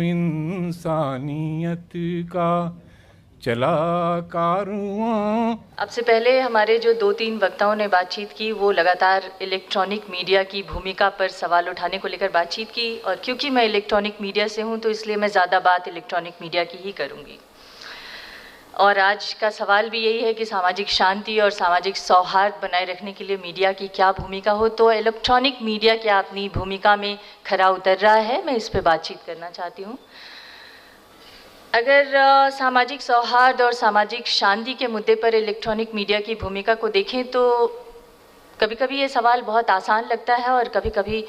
इंसानियत का चला कारवां। अब से पहले हमारे जो 2-3 वक्ताओं ने बातचीत की वो लगातार इलेक्ट्रॉनिक मीडिया की भूमिका पर सवाल उठाने को लेकर बातचीत की, और क्योंकि मैं इलेक्ट्रॉनिक मीडिया से हूं तो इसलिए मैं ज़्यादा बात इलेक्ट्रॉनिक मीडिया की ही करूंगी। और आज का सवाल भी यही है कि सामाजिक शांति और सामाजिक सौहार्द बनाए रखने के लिए मीडिया की क्या भूमिका हो, तो इलेक्ट्रॉनिक मीडिया क्या अपनी भूमिका में खरा उतर रहा है, मैं इस पर बातचीत करना चाहती हूँ। अगर सामाजिक सौहार्द और सामाजिक शांति के मुद्दे पर इलेक्ट्रॉनिक मीडिया की भूमिका को देखें तो कभी कभी ये सवाल बहुत आसान लगता है और कभी कभी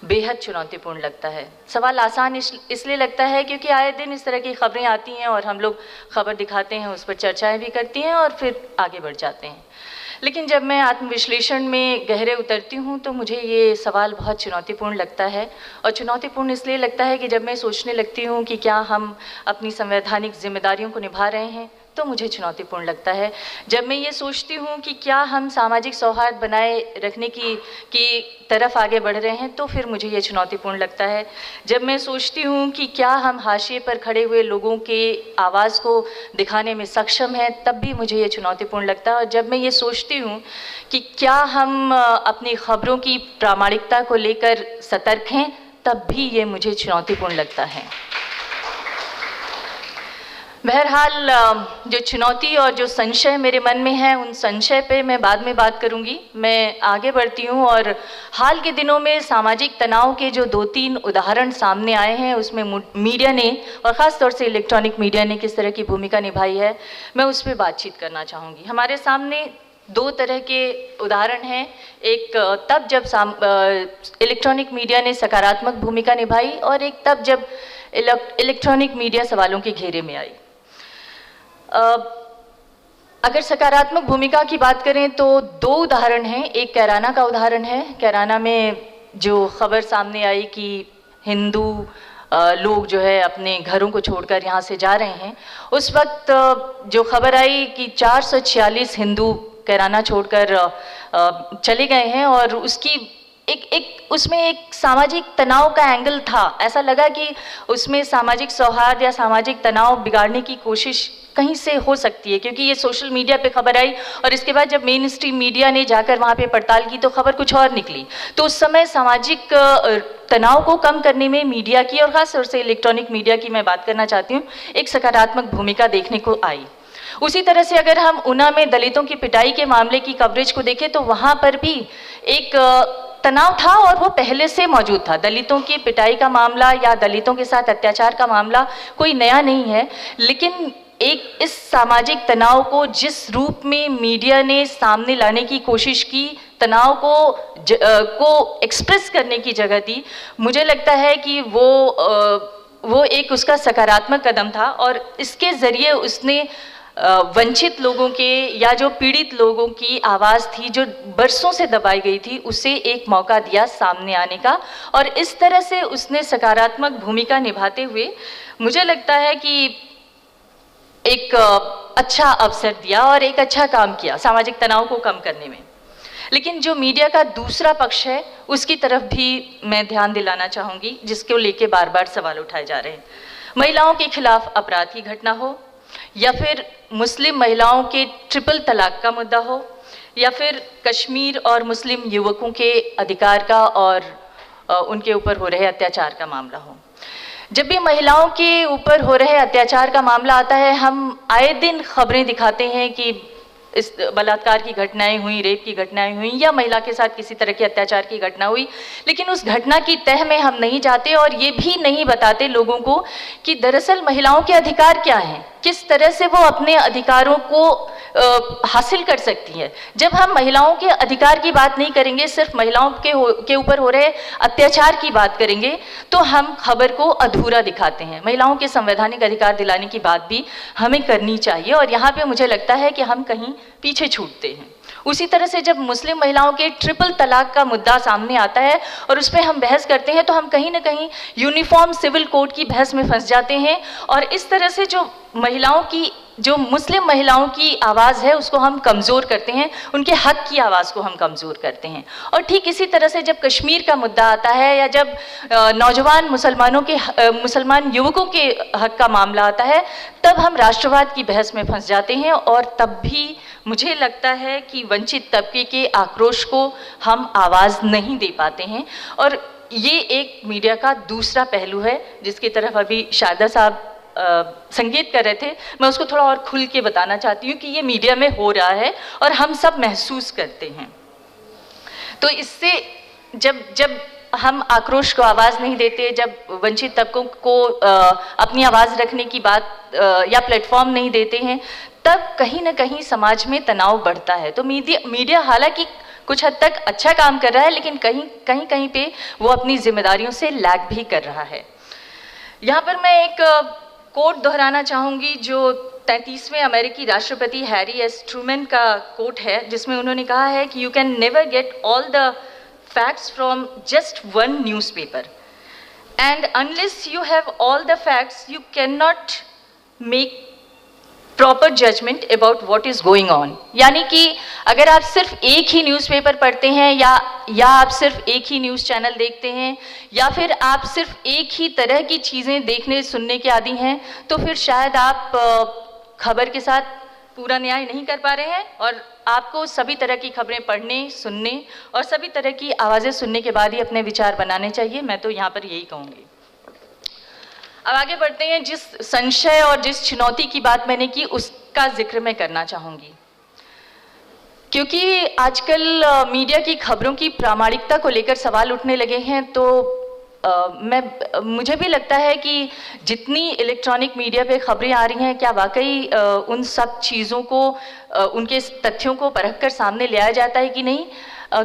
बेहद चुनौतीपूर्ण लगता है। सवाल आसान इसलिए लगता है क्योंकि आए दिन इस तरह की खबरें आती हैं और हम लोग खबर दिखाते हैं, उस पर चर्चाएं भी करती हैं और फिर आगे बढ़ जाते हैं। लेकिन जब मैं आत्मविश्लेषण में गहरे उतरती हूँ तो मुझे ये सवाल बहुत चुनौतीपूर्ण लगता है, और चुनौतीपूर्ण इसलिए लगता है कि जब मैं सोचने लगती हूँ कि क्या हम अपनी संवैधानिक जिम्मेदारियों को निभा रहे हैं तो मुझे चुनौतीपूर्ण लगता है। जब मैं ये सोचती हूँ कि क्या हम सामाजिक सौहार्द बनाए रखने की तरफ आगे बढ़ रहे हैं तो फिर मुझे ये चुनौतीपूर्ण लगता है। जब मैं सोचती हूँ कि क्या हम हाशिए पर खड़े हुए लोगों के आवाज़ को दिखाने में सक्षम हैं तब भी मुझे ये चुनौतीपूर्ण लगता है। और जब मैं ये सोचती हूँ कि क्या हम अपनी खबरों की प्रामाणिकता को लेकर सतर्क हैं तब भी ये मुझे चुनौतीपूर्ण लगता है। बहरहाल जो चुनौती और जो संशय मेरे मन में है उन संशय पे मैं बाद में बात करूंगी। मैं आगे बढ़ती हूँ और हाल के दिनों में सामाजिक तनाव के जो 2-3 उदाहरण सामने आए हैं उसमें मीडिया ने और ख़ास तौर से इलेक्ट्रॉनिक मीडिया ने किस तरह की भूमिका निभाई है मैं उस पर बातचीत करना चाहूँगी। हमारे सामने 2 तरह के उदाहरण हैं। एक तब जब इलेक्ट्रॉनिक मीडिया ने सकारात्मक भूमिका निभाई और एक तब जब इलेक्ट्रॉनिक मीडिया सवालों के घेरे में आई। अगर सकारात्मक भूमिका की बात करें तो 2 उदाहरण हैं। एक कैराना का उदाहरण है। कैराना में जो खबर सामने आई कि हिंदू लोग जो है अपने घरों को छोड़कर यहाँ से जा रहे हैं, उस वक्त जो खबर आई कि 446 हिंदू कैराना छोड़कर चले गए हैं और उसकी उसमें एक सामाजिक तनाव का एंगल था। ऐसा लगा कि उसमें सामाजिक सौहार्द या सामाजिक तनाव बिगाड़ने की कोशिश कहीं से हो सकती है, क्योंकि ये सोशल मीडिया पे खबर आई और इसके बाद जब मेन स्ट्रीम मीडिया ने जाकर वहाँ पे पड़ताल की तो खबर कुछ और निकली। तो उस समय सामाजिक तनाव को कम करने में मीडिया की और ख़ास तौर से इलेक्ट्रॉनिक मीडिया की मैं बात करना चाहती हूँ, एक सकारात्मक भूमिका देखने को आई। उसी तरह से अगर हम ऊना में दलितों की पिटाई के मामले की कवरेज को देखें तो वहाँ पर भी एक तनाव था और वो पहले से मौजूद था। दलितों की पिटाई का मामला या दलितों के साथ अत्याचार का मामला कोई नया नहीं है, लेकिन एक इस सामाजिक तनाव को जिस रूप में मीडिया ने सामने लाने की कोशिश की, तनाव को एक्सप्रेस करने की जगह दी, मुझे लगता है कि वो एक उसका सकारात्मक कदम था और इसके ज़रिए उसने वंचित लोगों के या जो पीड़ित लोगों की आवाज़ थी जो बरसों से दबाई गई थी उसे एक मौका दिया सामने आने का, और इस तरह से उसने सकारात्मक भूमिका निभाते हुए मुझे लगता है कि एक अच्छा अवसर दिया और एक अच्छा काम किया सामाजिक तनाव को कम करने में। लेकिन जो मीडिया का दूसरा पक्ष है उसकी तरफ भी मैं ध्यान दिलाना चाहूँगी, जिसको लेके बार बार सवाल उठाए जा रहे हैं। महिलाओं के खिलाफ अपराध की घटना हो या फिर मुस्लिम महिलाओं के ट्रिपल तलाक का मुद्दा हो या फिर कश्मीर और मुस्लिम युवकों के अधिकार का और उनके ऊपर हो रहे अत्याचार का मामला हो। जब भी महिलाओं के ऊपर हो रहे अत्याचार का मामला आता है हम आए दिन खबरें दिखाते हैं कि इस बलात्कार की घटनाएं हुई, रेप की घटनाएं हुई या महिला के साथ किसी तरह के अत्याचार की घटना हुई, लेकिन उस घटना की तह में हम नहीं जाते और ये भी नहीं बताते लोगों को कि दरअसल महिलाओं के अधिकार क्या हैं, किस तरह से वो अपने अधिकारों को हासिल कर सकती है। जब हम महिलाओं के अधिकार की बात नहीं करेंगे, सिर्फ महिलाओं के ऊपर हो रहे अत्याचार की बात करेंगे तो हम खबर को अधूरा दिखाते हैं। महिलाओं के संवैधानिक अधिकार दिलाने की बात भी हमें करनी चाहिए और यहाँ पे मुझे लगता है कि हम कहीं पीछे छूटते हैं। उसी तरह से जब मुस्लिम महिलाओं के ट्रिपल तलाक का मुद्दा सामने आता है और उस पर हम बहस करते हैं तो हम कहीं ना कहीं यूनिफॉर्म सिविल कोड की बहस में फंस जाते हैं और इस तरह से जो महिलाओं की जो मुस्लिम महिलाओं की आवाज़ है उसको हम कमज़ोर करते हैं, उनके हक की आवाज़ को हम कमज़ोर करते हैं। और ठीक इसी तरह से जब कश्मीर का मुद्दा आता है या जब नौजवान मुसलमान युवकों के हक का मामला आता है, तब हम राष्ट्रवाद की बहस में फंस जाते हैं और तब भी मुझे लगता है कि वंचित तबके के आक्रोश को हम आवाज़ नहीं दे पाते हैं। और ये एक मीडिया का दूसरा पहलू है जिसकी तरफ अभी शारदा साहब संकेत कर रहे थे। मैं उसको थोड़ा और खुल के बताना चाहती हूँ कि ये मीडिया में हो रहा है और हम सब महसूस करते हैं। तो इससे जब हम आक्रोश को आवाज़ नहीं देते, जब वंचित तबकों को अपनी आवाज़ रखने की बात या प्लेटफॉर्म नहीं देते हैं, तब कहीं ना कहीं समाज में तनाव बढ़ता है। तो मीडिया हालांकि कुछ हद तक अच्छा काम कर रहा है, लेकिन कहीं पे वो अपनी जिम्मेदारियों से लैग भी कर रहा है। यहाँ पर मैं एक कोट दोहराना चाहूँगी जो 33वें अमेरिकी राष्ट्रपति हैरी एस ट्रूमैन का कोट है, जिसमें उन्होंने कहा है कि you can never get all the facts from just one newspaper, and unless you have all the facts you cannot make proper judgment about what is going on। यानी कि अगर आप सिर्फ एक ही न्यूज़पेपर पढ़ते हैं या आप सिर्फ एक ही न्यूज़ चैनल देखते हैं या फिर आप सिर्फ एक ही तरह की चीज़ें देखने सुनने के आदी हैं, तो फिर शायद आप खबर के साथ पूरा न्याय नहीं कर पा रहे हैं। और आपको सभी तरह की खबरें पढ़ने, सुनने और सभी तरह की आवाज़ें सुनने के बाद ही अपने विचार बनाने चाहिए। मैं तो यहाँ पर यही कहूँगी। अब आगे बढ़ते हैं। जिस संशय और जिस चुनौती की बात मैंने की उसका जिक्र मैं करना चाहूँगी, क्योंकि आजकल मीडिया की खबरों की प्रामाणिकता को लेकर सवाल उठने लगे हैं। तो मुझे भी लगता है कि जितनी इलेक्ट्रॉनिक मीडिया पे खबरें आ रही हैं, क्या वाकई उन सब चीज़ों को, उनके तथ्यों को परख कर सामने लाया जाता है कि नहीं।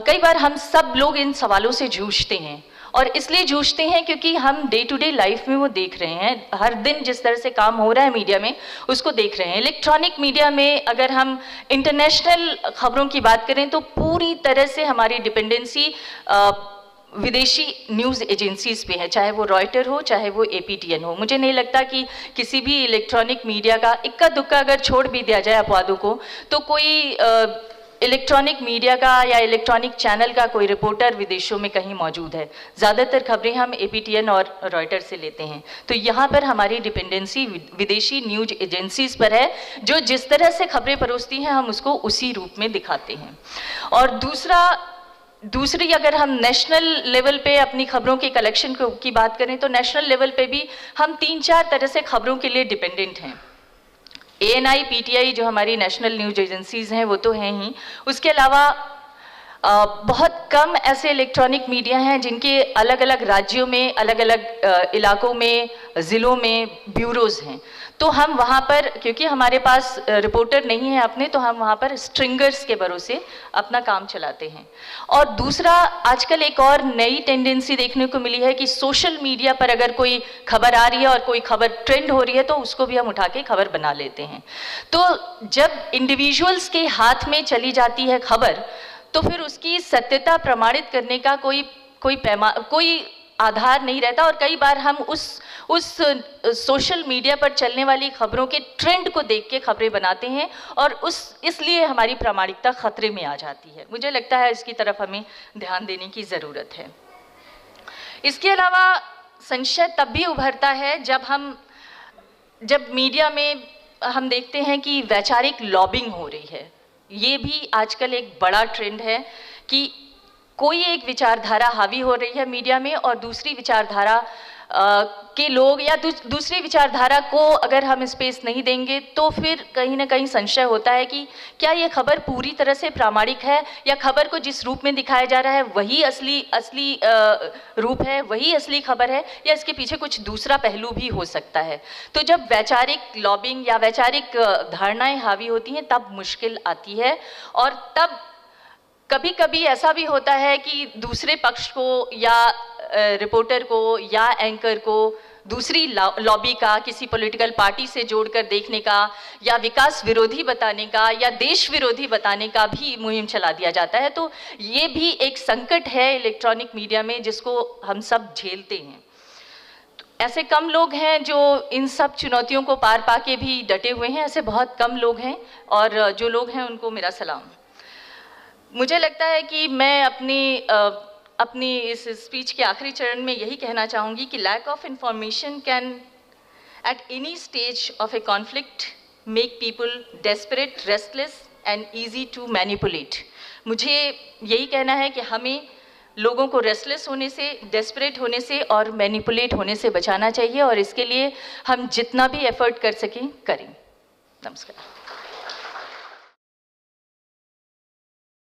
कई बार हम सब लोग इन सवालों से जूझते हैं, और इसलिए जूझते हैं क्योंकि हम डे टू डे लाइफ में वो देख रहे हैं। हर दिन जिस तरह से काम हो रहा है मीडिया में, उसको देख रहे हैं। इलेक्ट्रॉनिक मीडिया में अगर हम इंटरनेशनल खबरों की बात करें तो पूरी तरह से हमारी डिपेंडेंसी विदेशी न्यूज़ एजेंसीज पे है, चाहे वो रॉयटर हो, चाहे वो APTN हो। मुझे नहीं लगता कि किसी भी इलेक्ट्रॉनिक मीडिया का इक्का दुक्का अगर छोड़ भी दिया जाए अपवादों को, तो कोई इलेक्ट्रॉनिक मीडिया का या इलेक्ट्रॉनिक चैनल का कोई रिपोर्टर विदेशों में कहीं मौजूद है। ज़्यादातर खबरें हम APTN और रॉयटर से लेते हैं। तो यहाँ पर हमारी डिपेंडेंसी विदेशी न्यूज़ एजेंसीज पर है, जो जिस तरह से खबरें परोसती हैं हम उसको उसी रूप में दिखाते हैं। और दूसरी अगर हम नेशनल लेवल पे अपनी खबरों के कलेक्शन की बात करें, तो नेशनल लेवल पे भी हम 3-4 तरह से खबरों के लिए डिपेंडेंट हैं। ANI, PTI जो हमारी नेशनल न्यूज़ एजेंसीज हैं वो तो हैं ही। उसके अलावा बहुत कम ऐसे इलेक्ट्रॉनिक मीडिया हैं जिनके अलग अलग राज्यों में, अलग अलग इलाकों में, ज़िलों में ब्यूरोज़ हैं। तो हम वहाँ पर, क्योंकि हमारे पास रिपोर्टर नहीं है अपने, तो हम वहाँ पर स्ट्रिंगर्स के भरोसे अपना काम चलाते हैं। और दूसरा, आजकल एक और नई टेंडेंसी देखने को मिली है कि सोशल मीडिया पर अगर कोई खबर आ रही है और कोई खबर ट्रेंड हो रही है तो उसको भी हम उठा के खबर बना लेते हैं। तो जब इंडिविजुअल्स के हाथ में चली जाती है खबर, तो फिर उसकी सत्यता प्रमाणित करने का कोई आधार नहीं रहता। और कई बार हम उस सोशल मीडिया पर चलने वाली खबरों के ट्रेंड को देख के खबरें बनाते हैं और इसलिए हमारी प्रामाणिकता खतरे में आ जाती है। मुझे लगता है इसकी तरफ हमें ध्यान देने की ज़रूरत है। इसके अलावा संशय तब भी उभरता है जब मीडिया में हम देखते हैं कि वैचारिक लॉबिंग हो रही है। ये भी आजकल एक बड़ा ट्रेंड है कि कोई एक विचारधारा हावी हो रही है मीडिया में और दूसरी विचारधारा के लोग या दूसरी विचारधारा को अगर हम स्पेस नहीं देंगे तो फिर कहीं ना कहीं संशय होता है कि क्या ये खबर पूरी तरह से प्रामाणिक है, या खबर को जिस रूप में दिखाया जा रहा है वही असली रूप है, वही असली खबर है, या इसके पीछे कुछ दूसरा पहलू भी हो सकता है। तो जब वैचारिक लॉबिंग या वैचारिक धारणाएं हावी होती हैं तब मुश्किल आती है। और तब कभी कभी ऐसा भी होता है कि दूसरे पक्ष को या रिपोर्टर को या एंकर को दूसरी लॉबी का, किसी पॉलिटिकल पार्टी से जोड़कर देखने का, या विकास विरोधी बताने का, या देश विरोधी बताने का भी मुहिम चला दिया जाता है। तो ये भी एक संकट है इलेक्ट्रॉनिक मीडिया में जिसको हम सब झेलते हैं। तो ऐसे कम लोग हैं जो इन सब चुनौतियों को पार पा के भी डटे हुए हैं, ऐसे बहुत कम लोग हैं, और जो लोग हैं उनको मेरा सलाम। मुझे लगता है कि मैं अपनी इस स्पीच के आखिरी चरण में यही कहना चाहूँगी कि lack of information can at any stage of a conflict make people desperate, restless and easy to manipulate. मुझे यही कहना है कि हमें लोगों को रेस्टलेस होने से, डेस्परेट होने से और मैनिपुलेट होने से बचाना चाहिए, और इसके लिए हम जितना भी एफर्ट कर सकें करें। नमस्कार।